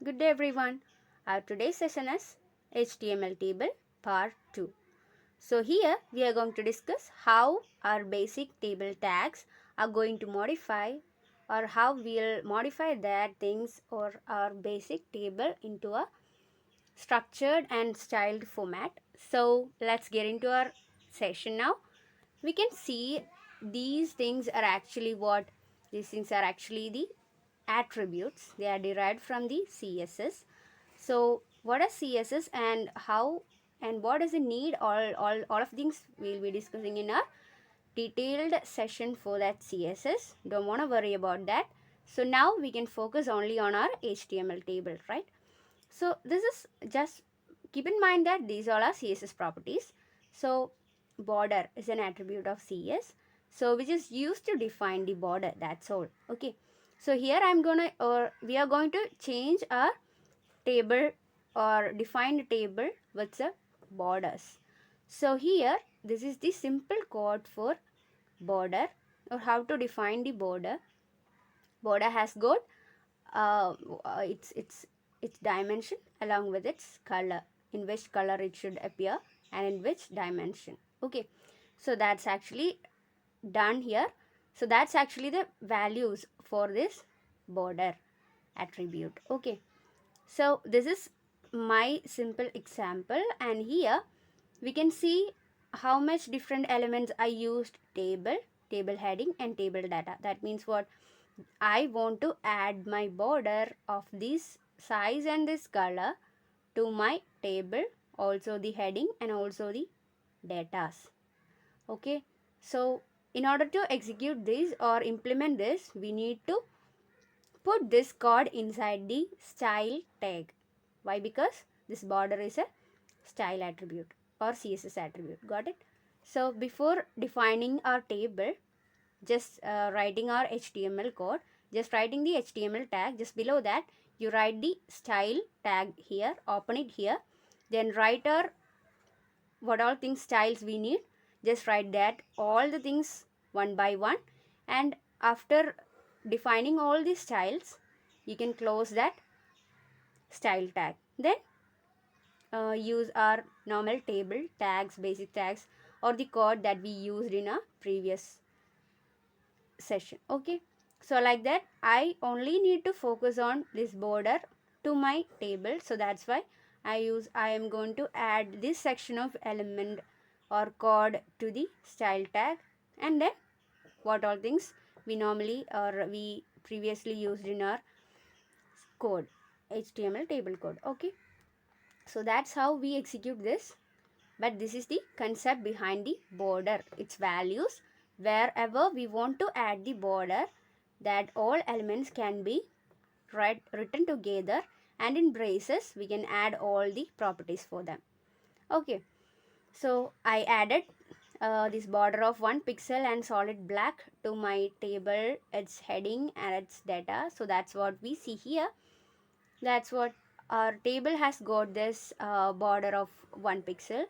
Good day everyone. Our today's session is HTML table part 2. So here we are going to discuss how our basic table tags are going to modify or how we'll modify their things or our basic table into a structured and styled format. So let's get into our session now. We can see these things are actually the attributes. They are derived from the CSS. So what is CSS and how and what does it need, all of things we'll be discussing in our detailed session for that CSS. Don't want to worry about that. So now we can focus only on our HTML table, right? So this is just keep in mind that these all are CSS properties. So border is an attribute of CS, so which is used to define the border, that's all. Okay, so here we are going to change our table or define a table with the borders. So here this is the simple code for border or how to define the border. Border has got uh, its dimension along with its color, in which color it should appear and in which dimension. Okay, so that's actually done here. So that's actually the values for this border attribute. Okay, so this is my simple example, and here we can see how much different elements I used: table heading and table data. That means what? I want to add my border of this size and this color to my table, also the heading and also the datas. Okay, so in order to execute this or implement this, we need to put this code inside the style tag. Why? Because this border is a style attribute or CSS attribute. Got it? So before defining our table, just writing our HTML code, just writing the HTML tag, just below that you write the style tag here, open it here, then write our what all things styles we need, just write that all the things one by one, and after defining all these styles you can close that style tag. Then use our normal table tags, basic tags, or the code that we used in a previous session. Okay, so like that I only need to focus on this border to my table. So that's why I am going to add this section of element or code to the style tag, and then what all things we normally or we previously used in our code, HTML table code. Okay, so that's how we execute this. But this is the concept behind the border, its values. Wherever we want to add the border, that all elements can be written together, and in braces we can add all the properties for them. Okay, so I added this border of 1 pixel and solid black to my table, its heading and its data. So that's what we see here. That's what our table has got, this border of 1 pixel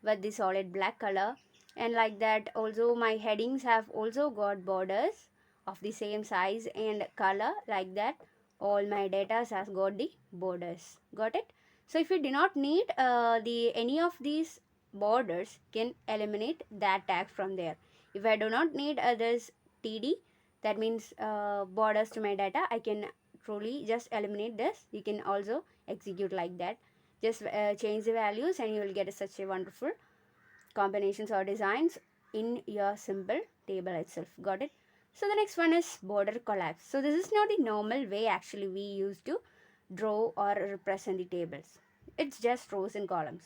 with the solid black color, and like that also my headings have also got borders of the same size and color. Like that all my data has got the borders. Got it? So if you do not need the any of these borders, can eliminate that tag from there. If I do not need this td, that means borders to my data, I can truly just eliminate this. You can also execute like that. Just change the values and you will get such a wonderful combinations or designs in your simple table itself. Got it? So the next one is border collapse. So this is not the normal way actually we used to draw or represent the tables. It's just rows and columns.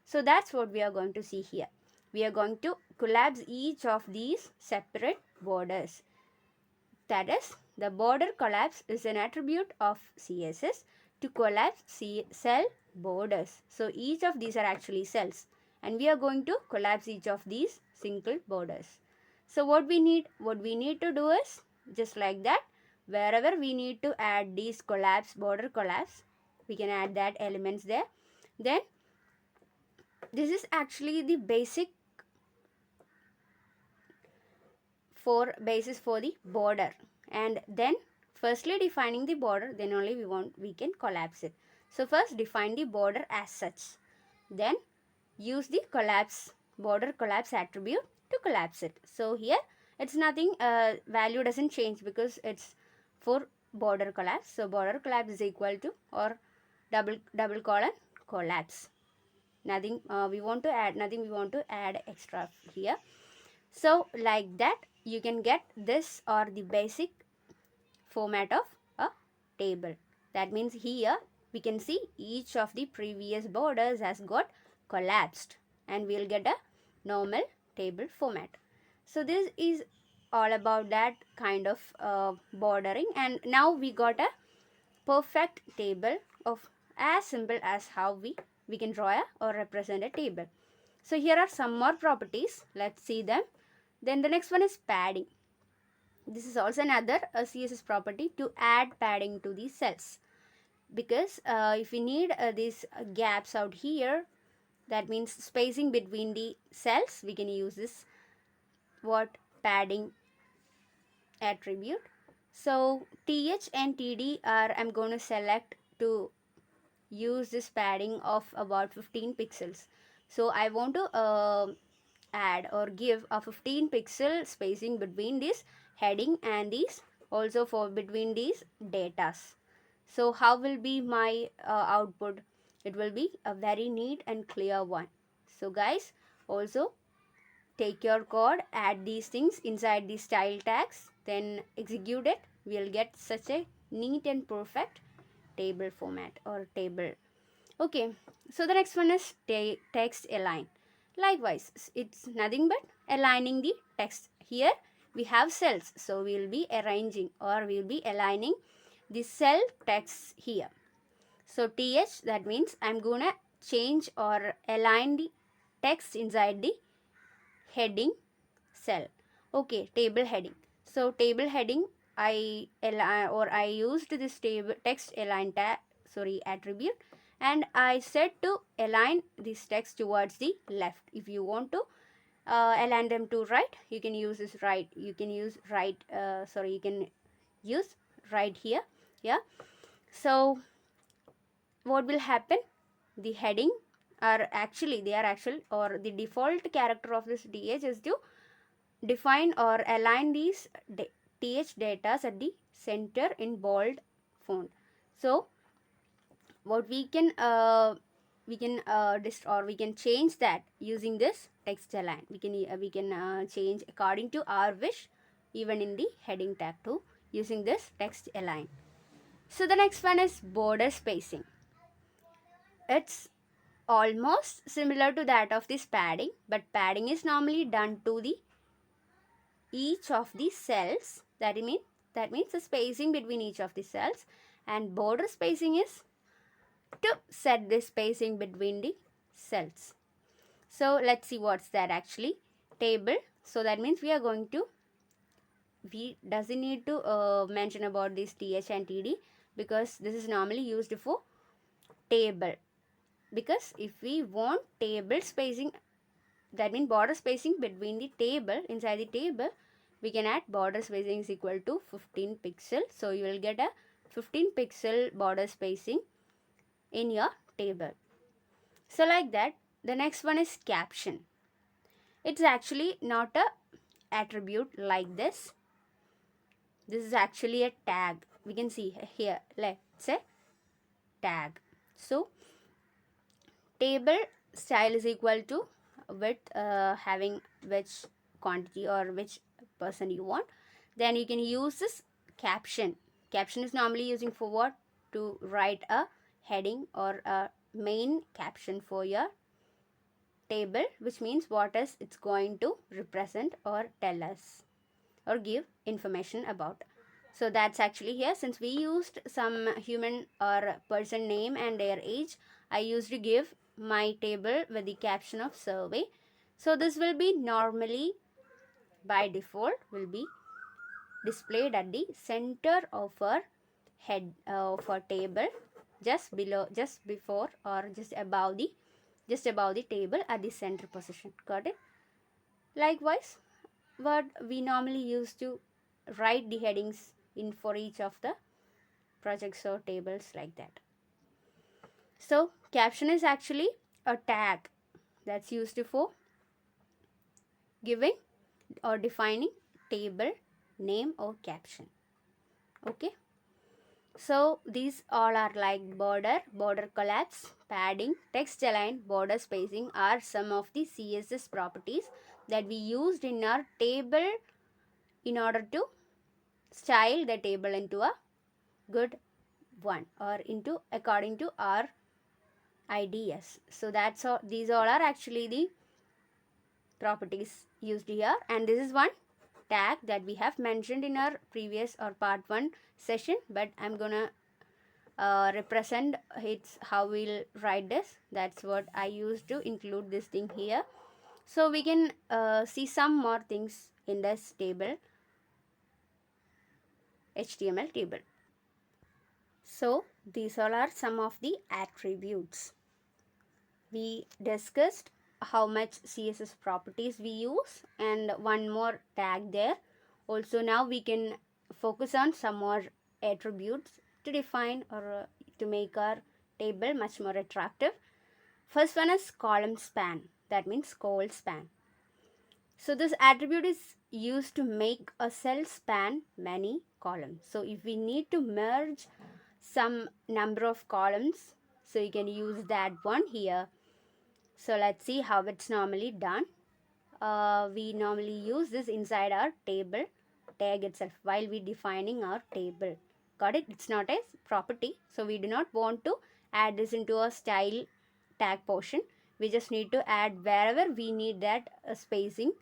So that's what we are going to see here. We are going to collapse each of these separate borders. That is, the border collapse is an attribute of CSS to collapse cell borders. So each of these are actually cells, and we are going to collapse each of these single borders. So what we need to do is just like that. Wherever we need to add these border collapse, we can add that elements there. Then this is actually the basis for the border, and then firstly defining the border, then only we can collapse it. So first define the border as such, then use the border collapse attribute to collapse it. So here it's nothing, value doesn't change because it's for border collapse. So border collapse is equal to, or double colon collapse. Nothing we want to add extra here. So like that you can get this, or the basic format of a table. That means here we can see each of the previous borders has got collapsed, and we'll get a normal table format. So this is all about that kind of bordering, and now we got a perfect table of as simple as how we can draw or represent a table. So here are some more properties. Let's see them. Then the next one is padding. This is also another CSS property, to add padding to the cells, because if we need these gaps out here, that means spacing between the cells, we can use this padding attribute. So TH and TD are, I'm going to select to use this padding of about 15 pixels. So I want to add or give a 15 pixel spacing between this heading and these, also for between these datas. So how will be my output? It will be a very neat and clear one. So guys, also take your code, add these things inside the style tags, then execute it. We'll get such a neat and perfect table format or table. Okay, so the next one is text align. Likewise, it's nothing but aligning the text. Here we have cells, so we will be arranging, or we will be aligning the cell text here. So th, that means I'm gonna change or align the text inside the heading cell. Okay, table heading. So table heading, I used this table text align attribute, and I said to align this text towards the left. If you want to align them to right, you can use this right. You can use right. You can use right here. Yeah. So what will happen? The heading are actually or the default character of this DH is to define or align these TH data at the center in bold font. So what we can change that using this text align. We can change according to our wish, even in the heading tag too, using this text align. So the next one is border spacing. It's almost similar to that of this padding, but padding is normally done to the each of the cells. That means the spacing between each of the cells, and border spacing is to set the spacing between the cells. So let's see what's that actually. Table. So that means we doesn't need to mention about this th and td, because this is normally used for table. Because if we want table spacing, that means border spacing between the table, inside the table, we can add border spacing is equal to 15 pixel. So you will get a 15 pixel border spacing in your table. So like that. The next one is caption. It's actually not a attribute like this. This is actually a tag. We can see here, let's say tag. So table style is equal to with having which quantity or which person you want. Then you can use this caption. Caption is normally using for what? To write a heading or a main caption for your table, which means what is it's going to represent or tell us or give information about. So that's actually here. Since we used some human or person name and their age, I used to give my table with the caption of survey. So this will be normally by default will be displayed at the center of our head of our table, just before or just above the table at the center position. Got it? Likewise, what we normally use to write the headings in for each of the projects or tables like that. So caption is actually a tag that's used for giving or defining table name or caption. Okay, so these all are like border collapse, padding, text align, border spacing are some of the CSS properties that we used in our table in order to style the table into a good one or into according to our ideas. So that's all. These all are actually the properties used here, and this is one tag that we have mentioned in our previous or part 1 session, but I'm gonna represent it's how we'll write this. That's what I used to include this thing here. So we can see some more things in this table, HTML table. So these all are some of the attributes. We discussed how much CSS properties we use and one more tag there. Also now we can focus on some more attributes to define or to make our table much more attractive. First one is column span, that means col span. So this attribute is used to make a cell span many columns. So if we need to merge some number of columns, so you can use that one here. So let's see how it's normally done. We normally use this inside our table tag itself while we defining our table. Got it? It's not a property, so we do not want to add this into a style tag portion. We just need to add wherever we need that spacing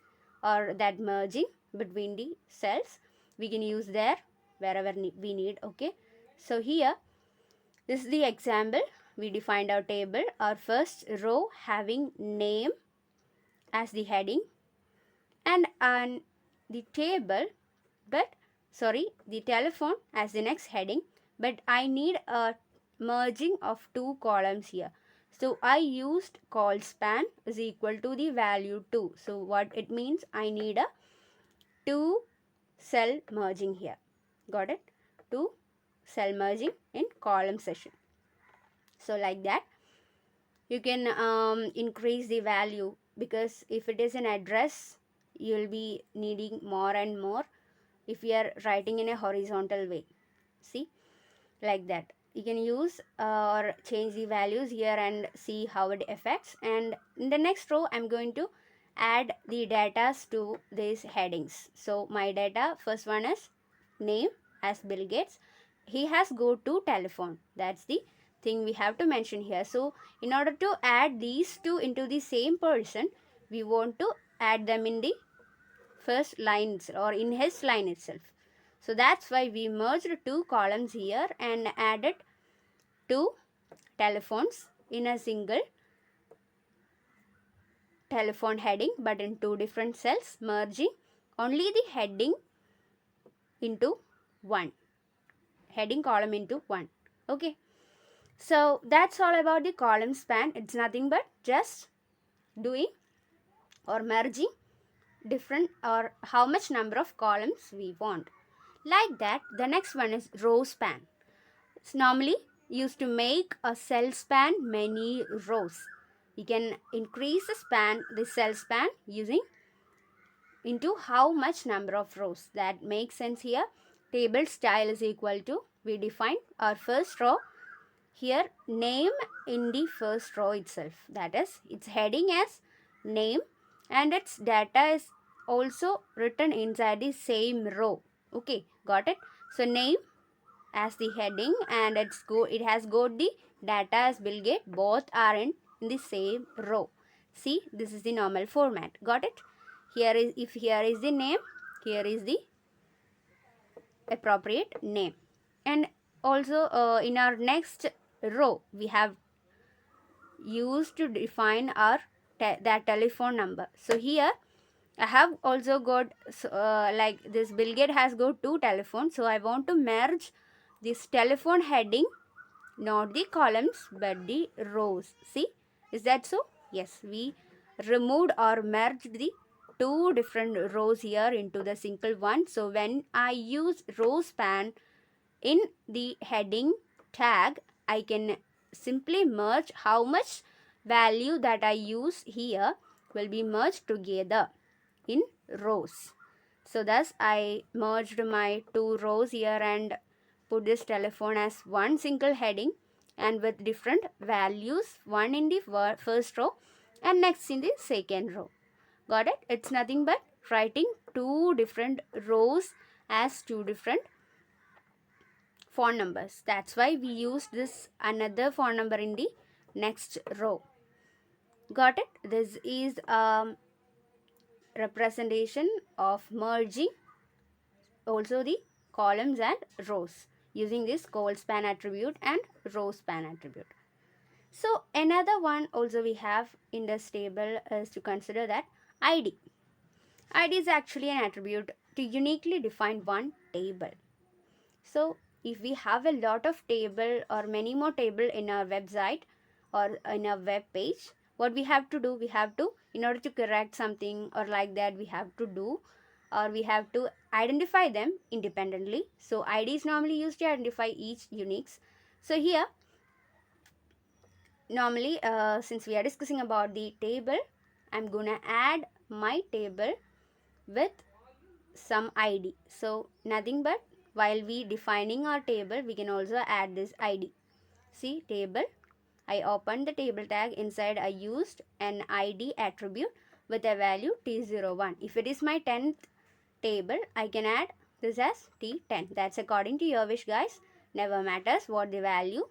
or that merging between the cells. We can use there wherever we need. Okay, so here this is the example. We defined our table. Our first row having name as the heading and the table, but the telephone as the next heading, but I need a merging of two columns here. So I used col span is equal to the value 2. So what it means, I need a 2 cell merging here. Got it? 2 cell merging in column session. So like that you can increase the value, because if it is an address you will be needing more and more if you are writing in a horizontal way. See, like that you can use or change the values here and see how it affects. And in the next row I'm going to add the data to these headings. So my data, first one is name as Bill Gates. He has go to telephone. That's the thing we have to mention here. So in order to add these two into the same person, we want to add them in the first line or in his line itself. So that's why we merged two columns here and added two telephones in a single telephone heading, but in two different cells, merging only the heading into one, heading column into one. Okay, so that's all about the column span. It's nothing but just doing or merging different or how much number of columns we want. Like that, the next one is row span. It's normally used to make a cell span many rows. You can increase the span, the cell span, using into how much number of rows. That makes sense here. Table style is equal to, we define our first row here, name in the first row itself. That is, its heading as name and its data is also written inside the same row. Okay, got it? So name as the heading and it has got the data as Bill Gates. Both are in the same row. See, this is the normal format. Got it? Here is, if here is the name, here is the appropriate name. And also in our next row we have used to define our that telephone number. So here I have also got like this Bill Gates has got two telephones, so I want to merge this telephone heading, not the columns but the rows. See, is that so? Yes, we removed or merged the two different rows here into the single one. So when I use row span in the heading tag, I can simply merge how much value that I use here will be merged together in rows. So thus I merged my two rows here and put this telephone as one single heading and with different values, one in the first row and next in the second row. Got it? It's nothing but writing two different rows as two different phone numbers. That's why we use this another phone number in the next row. Got it? This is a representation of merging also the columns and rows using this col span attribute and row span attribute. So another one also we have in this table is to consider that ID. ID is actually an attribute to uniquely define one table. So if we have a lot of table or many more table in our website or in a web page, what we have to do, we have to, in order to correct something or like that, we have to do or we have to identify them independently. So ID is normally used to identify each uniques. So here normally since we are discussing about the table, I'm gonna add my table with some ID. So nothing but while we defining our table, we can also add this ID. See table, I opened the table tag, inside I used an ID attribute with a value T01. If it is my 10th table, I can add this as T10. That's according to your wish, guys. Never matters what the value,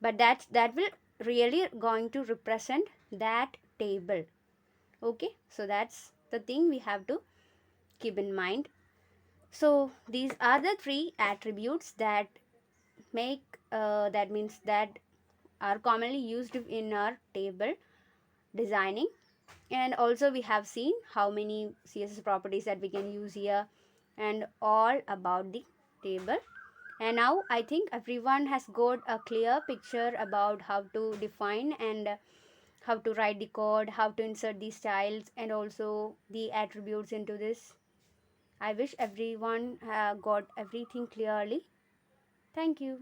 but that will really going to represent that table. Okay, so that's the thing we have to keep in mind. So these are the three attributes that make that means that are commonly used in our table designing. And also we have seen how many CSS properties that we can use here and all about the table. And now I think everyone has got a clear picture about how to define and how to write the code, how to insert the styles and also the attributes into this. I wish everyone got everything clearly. Thank you.